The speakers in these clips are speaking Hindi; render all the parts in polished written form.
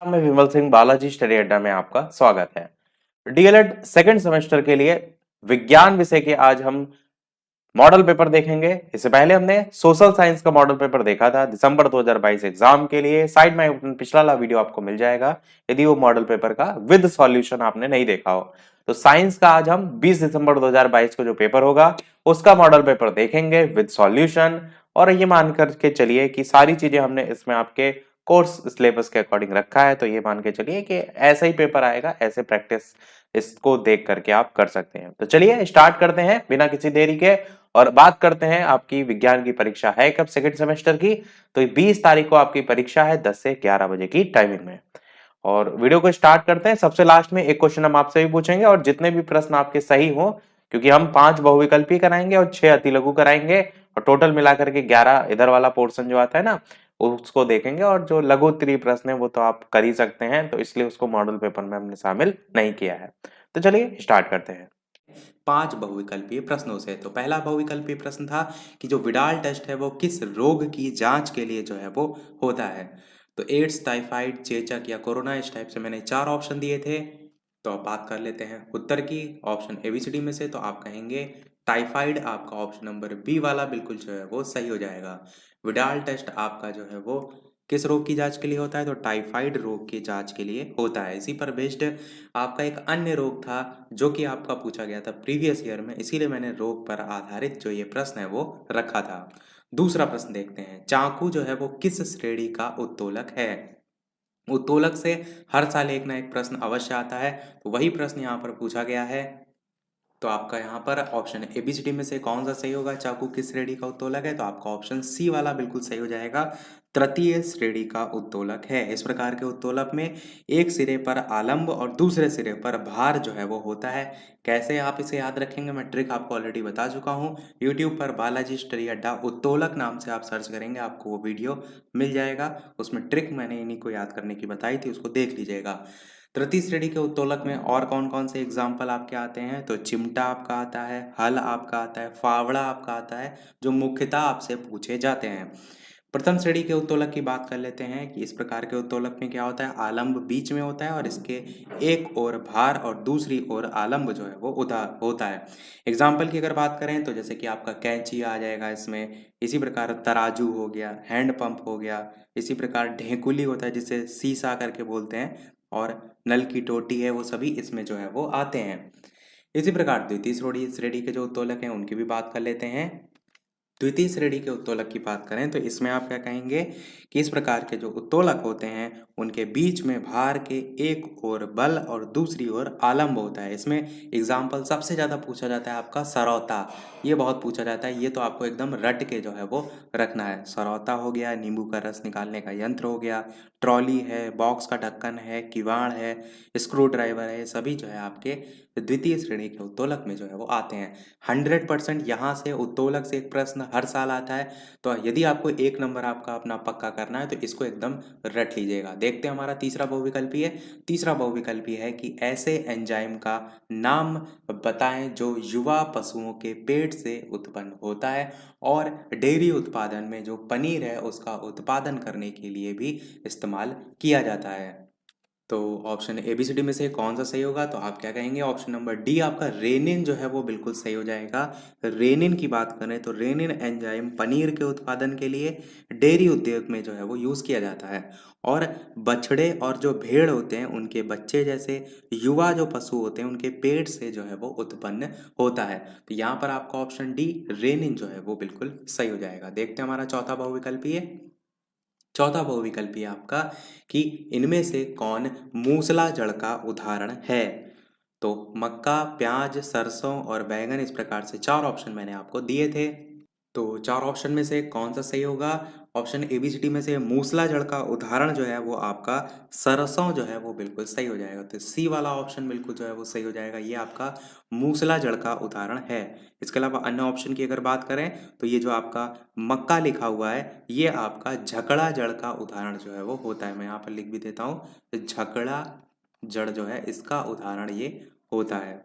मैं विमल सिंह बालाजी स्टडी अड्डा में आपका स्वागत है। डीएलएड सेकंड सेमेस्टर के लिए विज्ञान विषय के आज हम मॉडल पेपर देखेंगे। इससे पहले हमने सोशल साइंस का मॉडल पेपर देखा था दिसंबर 2022 एग्जाम के लिए। साइड में पिछला वाला वीडियो आपको मिल जाएगा यदि वो मॉडल पेपर का विद सॉल्यूशन आपने नहीं देखा हो। तो साइंस का आज हम 20 दिसंबर 2022 को जो पेपर होगा उसका मॉडल पेपर देखेंगे विद सॉल्यूशन। और ये मान करके चलिए कि सारी चीजें हमने इसमें आपके कोर्स सिलेबस के अकॉर्डिंग रखा है, तो ये मान के चलिए कि ऐसा ही पेपर आएगा, ऐसे प्रैक्टिस इसको देख करके आप कर सकते हैं। तो चलिए स्टार्ट करते हैं बिना किसी देरी के और बात करते हैं आपकी विज्ञान की परीक्षा है कब सेकंड सेमेस्टर की। तो 20 तारीख को आपकी परीक्षा है 10 से 11 बजे की टाइमिंग में। और वीडियो को स्टार्ट करते हैं। सबसे लास्ट में एक क्वेश्चन हम आपसे भी पूछेंगे और जितने भी प्रश्न आपके सही हो, क्योंकि हम 5 बहुविकल्पी कराएंगे और 6 अतिलघु कराएंगे और टोटल मिलाकर के 11 इधर वाला पोर्शन जो आता है ना उसको देखेंगे। और जो लघु उत्तरीय प्रश्न है वो तो आप कर ही सकते हैं, तो इसलिए उसको मॉडल पेपर में हमने शामिल नहीं किया है। तो चलिए स्टार्ट करते हैं 5 बहुविकल्पीय प्रश्नों से। तो पहला बहुविकल्पीय प्रश्न था कि जो विडाल टेस्ट है वो किस रोग की जांच के लिए जो है वो होता है। तो एड्स, टाइफाइड, चेचक या कोरोना, इस टाइप से मैंने 4 ऑप्शन दिए थे। तो अब बात कर लेते हैं उत्तर की ऑप्शन एबीसीडी में से। तो आप कहेंगे टाइफाइड। आपका ऑप्शन नंबर बी वाला बिल्कुल जो है वो सही हो जाएगा। विडाल टेस्ट आपका जो है वो किस रोग की जांच के लिए होता है? तो टाइफाइड रोग की जांच के लिए होता है। इसी पर बेस्ड आपका एक अन्य रोग था जो कि आपका पूछा गया था प्रीवियस ईयर में, इसीलिए मैंने रोग पर आधारित जो ये प्रश्न है वो रखा था। दूसरा प्रश्न देखते हैं, चाकू जो है वो किस श्रेणी का उत्तोलक है? उत्तोलक से हर साल एक ना एक प्रश्न अवश्य आता है, तो वही प्रश्न यहाँ पर पूछा गया है। तो आपका यहाँ पर ऑप्शन एबीसीडी में से कौन सा सही होगा? चाकू किस श्रेणी का उत्तोलक है? तो आपका ऑप्शन सी वाला बिल्कुल सही हो जाएगा। तृतीय श्रेणी का उत्तोलक है। इस प्रकार के उत्तोलक में एक सिरे पर आलंब और दूसरे सिरे पर भार जो है वो होता है। कैसे आप इसे याद रखेंगे, मैं ट्रिक आपको ऑलरेडी बता चुका हूँ। यूट्यूब पर बालाजी स्टडी अड्डा उत्तोलक नाम से आप सर्च करेंगे, आपको वो वीडियो मिल जाएगा। उसमें ट्रिक मैंने इन्हीं को याद करने की बताई थी, उसको देख लीजिएगा। तृतीय श्रेणी के उत्तोलक में और कौन कौन से एग्जाम्पल आपके आते हैं? तो चिमटा आपका आता है, हल आपका आता है, फावड़ा आपका आता है, जो मुख्यतः आपसे पूछे जाते हैं। प्रथम श्रेणी के उत्तोलक की बात कर लेते हैं कि इस प्रकार के उत्तोलक में क्या होता है, आलंब बीच में होता है और इसके एक ओर भार और दूसरी ओर आलंब जो है वो उधार होता है। एग्जाम्पल की अगर बात करें तो जैसे कि आपका कैंची आ जाएगा इसमें, इसी प्रकार तराजू हो गया, हैंड पंप हो गया, इसी प्रकार ढेकुली होता है जिसे सीसा करके बोलते हैं, और नल की टोटी है, वो सभी इसमें जो है वो आते हैं। इसी प्रकार द्वितीय श्रेणी के जो उत्तोलक हैं उनकी भी बात कर लेते हैं। द्वितीय श्रेणी के उत्तोलक की बात करें तो इसमें आप क्या कहेंगे कि इस प्रकार के जो उत्तोलक होते हैं उनके बीच में भार के एक ओर बल और दूसरी ओर आलंब होता है। इसमें एग्जाम्पल सबसे ज़्यादा पूछा जाता है आपका सरौता, ये बहुत पूछा जाता है। ये तो आपको एकदम रट के जो है वो रखना है। सरौता हो गया, नींबू का रस निकालने का यंत्र हो गया, ट्रॉली है, बॉक्स का ढक्कन है, किवाड़ है, स्क्रू ड्राइवर है, ये सभी जो है आपके द्वितीय श्रेणी के उत्तोलक में जो है वो आते हैं। 100% यहाँ से उत्तोलक से एक प्रश्न हर साल आता है। तो यदि आपको एक नंबर आपका अपना पक्का करना है तो इसको एकदम रट लीजिएगा। देखते हैं हमारा तीसरा बहुविकल्पी है। तीसरा बहुविकल्पी है कि ऐसे एंजाइम का नाम बताएं जो युवा पशुओं के पेट से उत्पन्न होता है और डेयरी उत्पादन में जो पनीर है उसका उत्पादन करने के लिए भी इस्तेमाल किया जाता है। तो ऑप्शन एबीसीडी में से कौन सा सही होगा? तो आप क्या कहेंगे? ऑप्शन नंबर डी आपका रेनिन जो है वो बिल्कुल सही हो जाएगा। रेनिन की बात करें तो रेनिन एंजाइम पनीर के उत्पादन के लिए डेयरी उद्योग में जो है वो यूज़ किया जाता है। और बछड़े और जो भेड़ होते हैं उनके बच्चे जैसे युवा जो पशु होते हैं उनके पेट से जो है वो उत्पन्न होता है। तो यहाँ पर आपका ऑप्शन डी रेनिन जो है वो बिल्कुल सही हो जाएगा। देखते हैं हमारा चौथा बहुविकल्पी है। चौथा बहुविकल्पी है आपका कि इनमें से कौन मूसला जड़ का उदाहरण है? तो मक्का, प्याज, सरसों और बैंगन, इस प्रकार से 4 ऑप्शन मैंने आपको दिए थे। तो 4 ऑप्शन में से कौन सा सही होगा? ऑप्शन एबीसीडी में से मूसला जड़ का उदाहरण जो है वो आपका सरसों जो है वो बिल्कुल सही हो जाएगा। तो सी वाला ऑप्शन बिल्कुल जो है वो सही हो जाएगा, ये आपका मूसला जड़ का उदाहरण है। इसके अलावा अन्य ऑप्शन की अगर बात करें तो ये जो आपका मक्का लिखा हुआ है ये आपका झकड़ा जड़ का उदाहरण जो है वो होता है। मैं यहाँ पर लिख भी देता हूँ, झकड़ा जड़ जो है इसका उदाहरण ये होता है।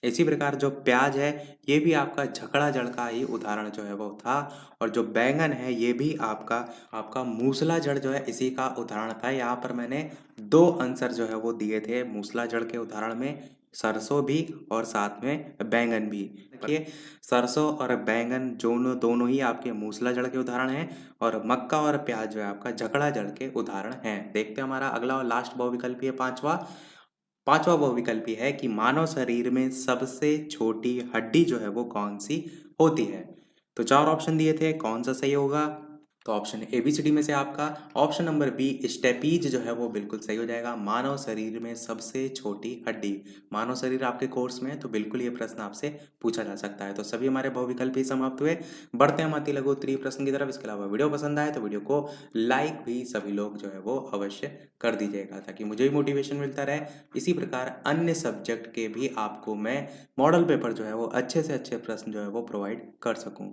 इसी प्रकार जो प्याज है ये भी आपका झकड़ा जड़ का ही उदाहरण जो है वो था, और जो बैंगन है ये भी आपका आपका मूसला जड़ जो है इसी का उदाहरण था। यहाँ पर मैंने दो आंसर जो है वो दिए थे मूसला जड़ के उदाहरण में, सरसों भी और साथ में बैंगन भी। देखिए सरसों और बैंगन दोनों दोनों ही आपके मूसला जड़ के उदाहरण हैं, और मक्का और प्याज जो है आपका झकड़ा जड़ के उदाहरण हैं। देखते हैं हमारा अगला और लास्ट बहुविकल्पी है पांचवा। पांचवा बहुविकल्पी है कि मानव शरीर में सबसे छोटी हड्डी जो है वो कौन सी होती है। तो चार ऑप्शन दिए थे, कौन सा सही होगा? तो ऑप्शन एबीसीडी में से आपका ऑप्शन नंबर बी स्टेपीज जो है वो बिल्कुल सही हो जाएगा। मानव शरीर में सबसे छोटी हड्डी, मानव शरीर आपके कोर्स में है तो बिल्कुल ये प्रश्न आपसे पूछा जा सकता है। तो सभी हमारे बहुविकल्प ही समाप्त हुए। बढ़ते हैं हम अति लघु उत्तरीय प्रश्न की तरफ। इसके अलावा वीडियो पसंद आए तो वीडियो को लाइक भी सभी लोग जो है वो अवश्य कर दीजिएगा, ताकि मुझे भी मोटिवेशन मिलता रहे। इसी प्रकार अन्य सब्जेक्ट के भी आपको मैं मॉडल पेपर जो है वो अच्छे से अच्छे प्रश्न जो है वो प्रोवाइड कर सकूं।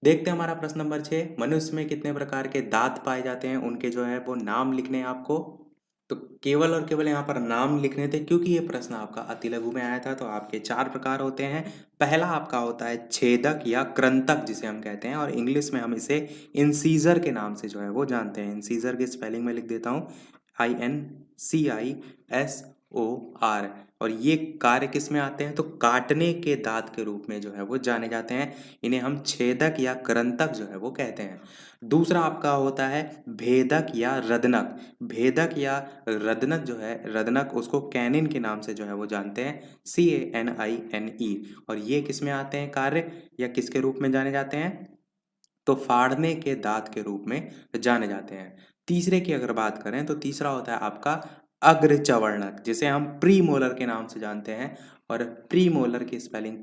देखते हैं हमारा प्रश्न नंबर 6। मनुष्य में कितने प्रकार के दांत पाए जाते हैं, उनके जो है वो नाम लिखने हैं आपको। तो केवल और केवल यहाँ पर नाम लिखने थे, क्योंकि ये प्रश्न आपका अति लघु में आया था। तो आपके चार प्रकार होते हैं। पहला आपका होता है छेदक या कृंतक जिसे हम कहते हैं, और इंग्लिश में हम इसे इंसीजर के नाम से जो है वो जानते हैं। इंसीजर की स्पेलिंग में लिख देता हूँ, INCISOR। और ये कार्य किस में आते हैं? तो काटने के दांत के रूप में जो है वो जाने जाते हैं। इन्हें हम छेदक या कृंतक जो है वो कहते हैं। दूसरा आपका होता है भेदक या रदनक। भेदक या रदनक जो है, रदनक उसको कैनिन के नाम से जो है वो जानते हैं, CANINE। और ये किस में आते हैं कार्य, या किसके रूप में जाने जाते हैं? तो फाड़ने के दांत के रूप में जाने जाते हैं। तीसरे की अगर बात करें तो तीसरा होता है आपका अग्रचवर्णक, जिसे हम प्री मोलर के नाम से जानते हैं। और प्री मोलर की स्पेलिंग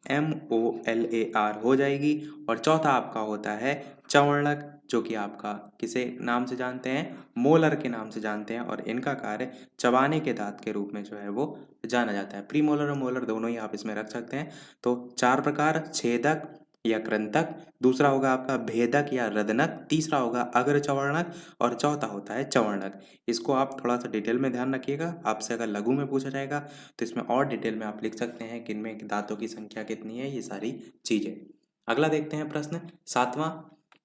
PREMOLAR हो जाएगी। और चौथा आपका होता है चवर्णक, जो कि आपका किसे नाम से जानते हैं? मोलर के नाम से जानते हैं, और इनका कार्य चबाने के दांत के रूप में जो है वो जाना जाता है। प्री मोलर और मोलर दोनों ही आप इसमें रख सकते हैं। तो चार प्रकार, छेदक या कृंतक, दूसरा होगा आपका भेदक या रदनक, तीसरा होगा अग्रचवर्णक, और चौथा होता है चवर्णक। इसको आप थोड़ा सा डिटेल में ध्यान रखिएगा। आपसे अगर लघु में पूछा जाएगा तो इसमें और डिटेल में आप लिख सकते हैं कि इनमें दांतों की संख्या कितनी है, ये सारी चीजें। अगला देखते हैं प्रश्न सातवां।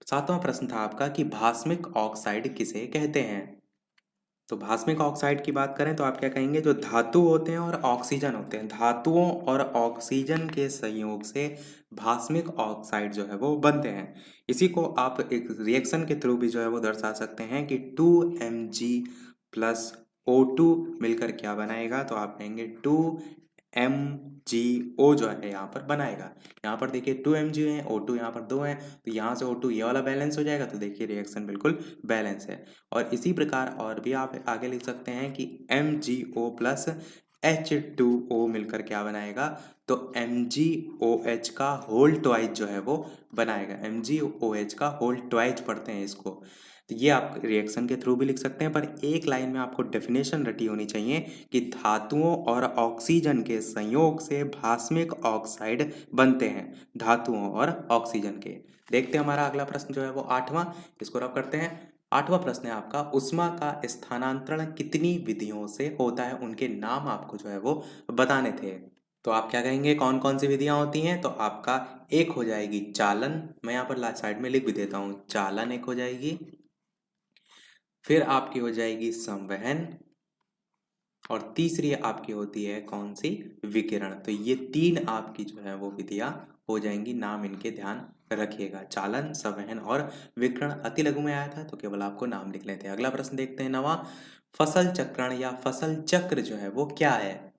सातवां प्रश्न था आपका कि भास्मिक ऑक्साइड किसे कहते हैं। तो भास्मिक ऑक्साइड की बात करें तो आप क्या कहेंगे? जो धातु होते हैं और ऑक्सीजन होते हैं, धातुओं और ऑक्सीजन के संयोग से भास्मिक ऑक्साइड जो है वो बनते हैं। इसी को आप एक रिएक्शन के थ्रू भी जो है वो दर्शा सकते हैं कि 2Mg प्लस O2 मिलकर क्या बनाएगा? तो आप कहेंगे 2MgO जो है यहाँ पर बनाएगा। यहाँ पर देखिए 2Mg है, O2 यहाँ पर 2 है, तो यहाँ से O2 ये वाला बैलेंस हो जाएगा। तो देखिए रिएक्शन बिल्कुल बैलेंस है। और इसी प्रकार और भी आप आगे लिख सकते हैं कि MgO प्लस H2O मिलकर क्या बनाएगा? तो MgOH का होल ट्वाइस जो है वो बनाएगा। MgOH का होल ट्वाइस पढ़ते हैं इसको। तो ये आप रिएक्शन के थ्रू भी लिख सकते हैं, पर एक लाइन में आपको डेफिनेशन रटी होनी चाहिए कि धातुओं और ऑक्सीजन के संयोग से भास्मिक ऑक्साइड बनते हैं, धातुओं और ऑक्सीजन के। देखते हैं हमारा अगला प्रश्न जो है वो आठवां, इसको रब करते हैं। आठवां प्रश्न है आपका, उष्मा का स्थानांतरण कितनी विधियों से होता है, उनके नाम आपको जो है वो बताने थे। तो आप क्या कहेंगे, कौन कौन सी विधियां होती हैं? तो आपका एक हो जाएगी चालन, मैं यहाँ पर साइड में लिख भी देता हूँ, चालन एक हो जाएगी। फिर आपकी हो जाएगी संवहन, और तीसरी आपकी होती है कौन सी? विकिरण। तो ये तीन आपकी जो है वो विधियां हो जाएंगी। नाम इनके ध्यान रखिएगा, चालन, संवहन और विकिरण। अति लघु में आया था तो केवल आपको नाम लिख लेते हैं। अगला प्रश्न देखते हैं नवा। फसल चक्रण या फसल चक्र जो है वो क्या है?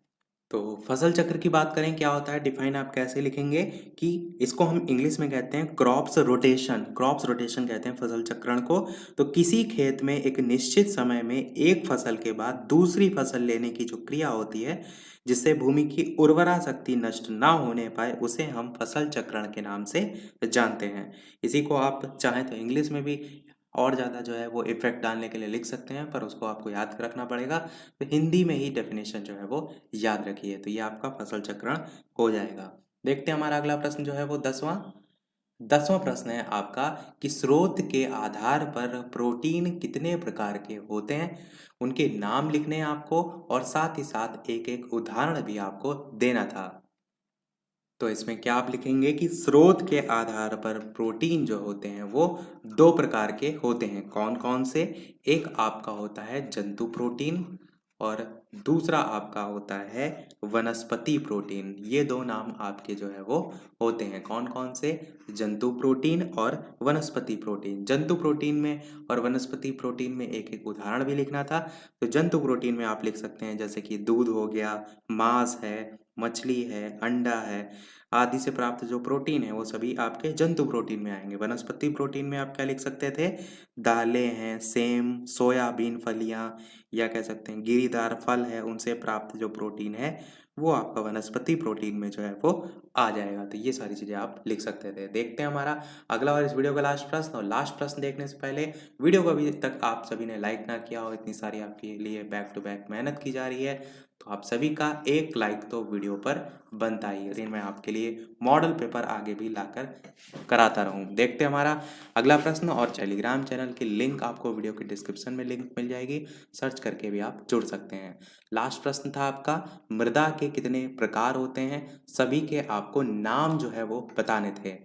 तो फसल चक्र की बात करें, क्या होता है, डिफाइन आप कैसे लिखेंगे कि इसको हम इंग्लिश में कहते हैं क्रॉप्स रोटेशन। क्रॉप्स रोटेशन कहते हैं फसल चक्रण को। तो किसी खेत में एक निश्चित समय में एक फसल के बाद दूसरी फसल लेने की जो क्रिया होती है, जिससे भूमि की उर्वरा शक्ति नष्ट ना होने पाए, उसे हम फसल चक्रण के नाम से जानते हैं। इसी को आप चाहें तो इंग्लिश में भी और ज़्यादा जो है वो इफेक्ट डालने के लिए लिख सकते हैं, पर उसको आपको याद रखना पड़ेगा। तो हिंदी में ही डेफिनेशन जो है वो याद रखिए। तो ये आपका फसल चक्रण हो जाएगा। देखते हैं हमारा अगला प्रश्न जो है वो 10वां। 10वां प्रश्न है आपका कि स्रोत के आधार पर प्रोटीन कितने प्रकार के होते हैं, उनके नाम लिखने हैं आपको और साथ ही साथ एक एक उदाहरण भी आपको देना था। तो इसमें क्या आप लिखेंगे कि स्रोत के आधार पर प्रोटीन जो होते हैं वो दो प्रकार के होते हैं। कौन कौन से? एक आपका होता है जंतु प्रोटीन और दूसरा आपका होता है वनस्पति प्रोटीन। ये दो नाम आपके जो है वो होते हैं। कौन कौन से? जंतु प्रोटीन और वनस्पति प्रोटीन। जंतु प्रोटीन में और वनस्पति प्रोटीन में एक एक उदाहरण भी लिखना था। तो जंतु प्रोटीन में आप लिख सकते हैं जैसे कि दूध हो गया, मांस है, मछली है, अंडा है आदि से प्राप्त जो प्रोटीन है वो सभी आपके जंतु प्रोटीन में आएंगे। वनस्पति प्रोटीन में आप क्या लिख सकते थे? दालें हैं, सेम, सोयाबीन फलियां या कह सकते हैं गिरीदार फल है, उनसे प्राप्त जो प्रोटीन है वो आपका वनस्पति प्रोटीन में जो है वो आ जाएगा। तो ये सारी चीज़ें आप लिख सकते थे। देखते हैं हमारा अगला और इस वीडियो का लास्ट प्रश्न। और लास्ट प्रश्न देखने से पहले वीडियो को अभी तक आप सभी ने लाइक ना किया हो, इतनी सारी आपके लिए बैक टू बैक मेहनत की जा रही है, तो आप सभी का एक लाइक तो वीडियो पर बनता ही है। मैं आपके लिए मॉडल पेपर आगे भी लाकर कराता रहूं। देखते हैं हमारा अगला प्रश्न। और टेलीग्राम चैनल की लिंक आपको वीडियो के डिस्क्रिप्शन में लिंक मिल जाएगी, सर्च करके भी आप जुड़ सकते हैं। लास्ट प्रश्न था आपका मृदा के कितने प्रकार होते हैं, सभी के आपको नाम जो है वो बताने थे।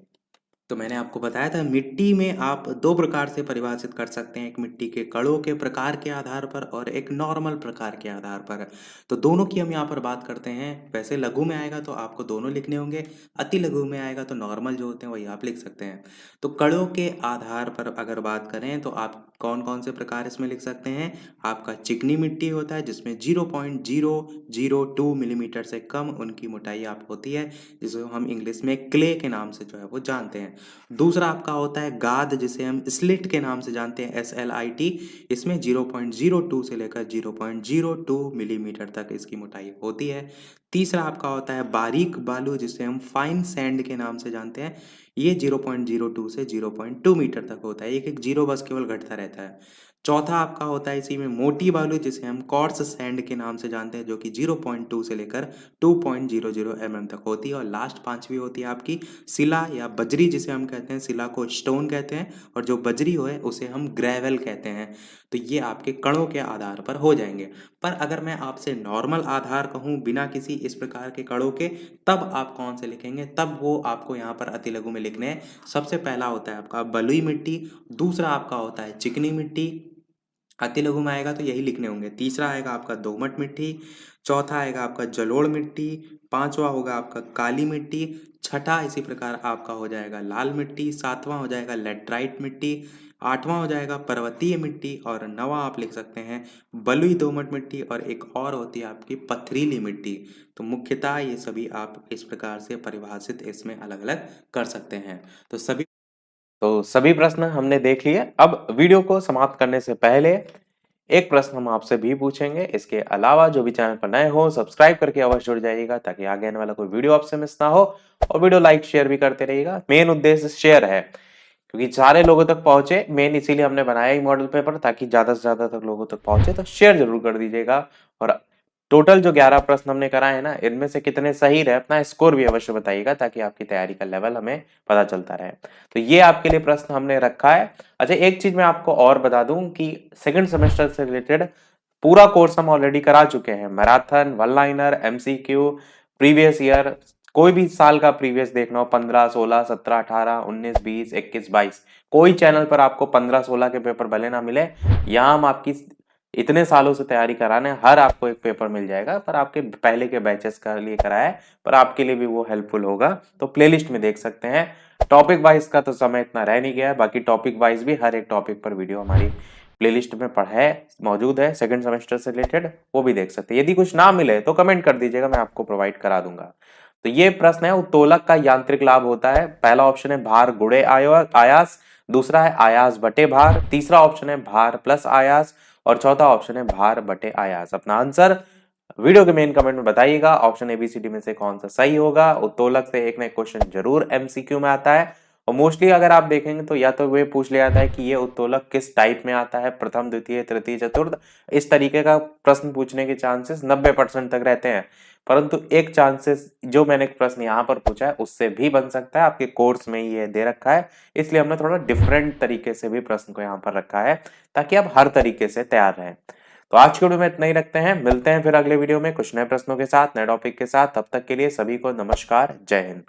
तो मैंने आपको बताया था मिट्टी में आप दो प्रकार से परिभाषित कर सकते हैं, एक मिट्टी के कणों के प्रकार के आधार पर और एक नॉर्मल प्रकार के आधार पर। तो दोनों की हम यहाँ पर बात करते हैं। वैसे लघु में आएगा तो आपको दोनों लिखने होंगे, अति लघु में आएगा तो नॉर्मल जो होते हैं वही आप लिख सकते हैं। तो कणों के आधार पर अगर बात करें तो आप कौन कौन से प्रकार इसमें लिख सकते हैं? आपका चिकनी मिट्टी होता है जिसमें 0.002 मिलीमीटर से कम उनकी मोटाई आप होती है, जिसे हम इंग्लिश में क्ले के नाम से जो है वो जानते हैं। दूसरा आपका होता है गाद, जिसे हम स्लिट के नाम से जानते हैं, SLIT। इसमें 0.02 से लेकर 0.02 मिलीमीटर तक इसकी मोटाई होती है। तीसरा आपका होता है बारीक बालू, जिसे हम फाइन सैंड के नाम से जानते हैं। ये 0.02 से 0.2 मीटर तक होता है, एक एक जीरो बस केवल घटता रहता है। चौथा आपका होता है इसी में मोटी बालू, जिसे हम क्वार्ट्ज सैंड के नाम से जानते हैं, जो कि 0.2 से लेकर 2.00 mm तक होती है। और लास्ट पांचवी होती है आपकी शिला या बजरी, जिसे हम कहते हैं, शिला को स्टोन कहते हैं और जो बजरी हो है उसे हम ग्रेवल कहते हैं। तो ये आपके कणों के आधार पर हो जाएंगे। पर अगर मैं आपसे नॉर्मल आधार कहूँ बिना किसी इस प्रकार के कणों के, तब आप कौन से लिखेंगे? तब वो आपको यहाँ पर अति लघु में लिखने हैं। सबसे पहला होता है आपका बलुई मिट्टी, दूसरा आपका होता है चिकनी मिट्टी, अति लघु में आएगा तो यही लिखने होंगे। तीसरा आएगा आपका दोमट मिट्टी, चौथा आएगा आपका जलोढ़ मिट्टी, पांचवा होगा आपका काली मिट्टी, छठा इसी प्रकार आपका हो जाएगा लाल मिट्टी, सातवां हो जाएगा लेटराइट मिट्टी, आठवां हो जाएगा पर्वतीय मिट्टी और नवा आप लिख सकते हैं बलुई दोमट मिट्टी और एक और होती है आपकी पथरीली मिट्टी। तो मुख्यतः ये सभी आप इस प्रकार से परिभाषित इसमें अलग अलग कर सकते हैं। तो सभी प्रश्न हमने देख लिए। अब वीडियो को समाप्त करने से पहले एक प्रश्न हम आपसे भी पूछेंगे। इसके अलावा जो भी चैनल पर नए हो सब्सक्राइब करके अवश्य जुड़ जाइएगा, ताकि आगे आने वाला कोई वीडियो आपसे मिस ना हो। और वीडियो लाइक शेयर भी करते रहिएगा। मेन उद्देश्य शेयर है, क्योंकि सारे लोगों तक पहुंचे, मेन इसीलिए हमने बनाया ही मॉडल पेपर, ताकि ज्यादा से ज्यादा तक लोगों तक पहुंचे। तो शेयर जरूर कर दीजिएगा। और टोटल जो 11 प्रश्न हमने कराए हैं ना, इनमें से कितने सही रहे अपना स्कोर भी अवश्य बताइएगा, ताकि आपकी तैयारी का लेवल हमें पता चलता रहे। तो ये आपके लिए प्रश्न हमने रखा है। अच्छा, एक चीज मैं आपको और बता दूं कि सेकंड सेमेस्टर से रिलेटेड पूरा कोर्स हम ऑलरेडी करा चुके हैं। Marathon, one liner, MCQ, previous year, कोई भी साल का प्रीवियस देखना हो, 15, 16, 17, 18, 19, 20, 21, 22, कोई चैनल पर आपको 15, 16 के पेपर भले ना मिले, यहाँ हम आपकी इतने सालों से तैयारी कराने, हर आपको एक पेपर मिल जाएगा। पर आपके पहले के बैचेस का लिए कराया है, पर आपके लिए भी वो हेल्पफुल होगा। तो प्लेलिस्ट में देख सकते हैं। टॉपिक वाइज का तो समय इतना रह नहीं गया है, बाकी टॉपिक वाइज भी हर एक टॉपिक पर वीडियो हमारी प्लेलिस्ट में मौजूद है, सेकंड सेमेस्टर से रिलेटेड, वो भी देख सकते हैं। यदि कुछ ना मिले तो कमेंट कर दीजिएगा, मैं आपको प्रोवाइड करा दूंगा। तो ये प्रश्न है, उत्तोलक का यांत्रिक लाभ होता है। पहला ऑप्शन है भार गुणे आयास, दूसरा है आयास बटे भार, तीसरा ऑप्शन है भार प्लस आयास और चौथा ऑप्शन है भार बटे आयास। अपना आंसर वीडियो के मेन कमेंट में बताइएगा। ऑप्शन ABCD में से कौन सा सही होगा। उत्तोलक से एक ना एक क्वेश्चन जरूर MCQ में आता है। और मोस्टली अगर आप देखेंगे तो या तो वे पूछ लिया जाता है कि ये उत्तोलक किस टाइप में आता है, प्रथम, द्वितीय, तृतीय, चतुर्थ, इस तरीके का प्रश्न पूछने के चांसेस 90% तक रहते हैं। परंतु एक चांसेस जो मैंने प्रश्न यहाँ पर पूछा है उससे भी बन सकता है, आपके कोर्स में ही ये दे रखा है, इसलिए हमने थोड़ा डिफरेंट तरीके से भी प्रश्न को यहाँ पर रखा है ताकि आप हर तरीके से तैयार रहें। तो आज के वीडियो में इतना ही रखते हैं, मिलते हैं फिर अगले वीडियो में कुछ नए प्रश्नों के साथ, नए टॉपिक के साथ। तब तक के लिए सभी को नमस्कार, जय हिंद।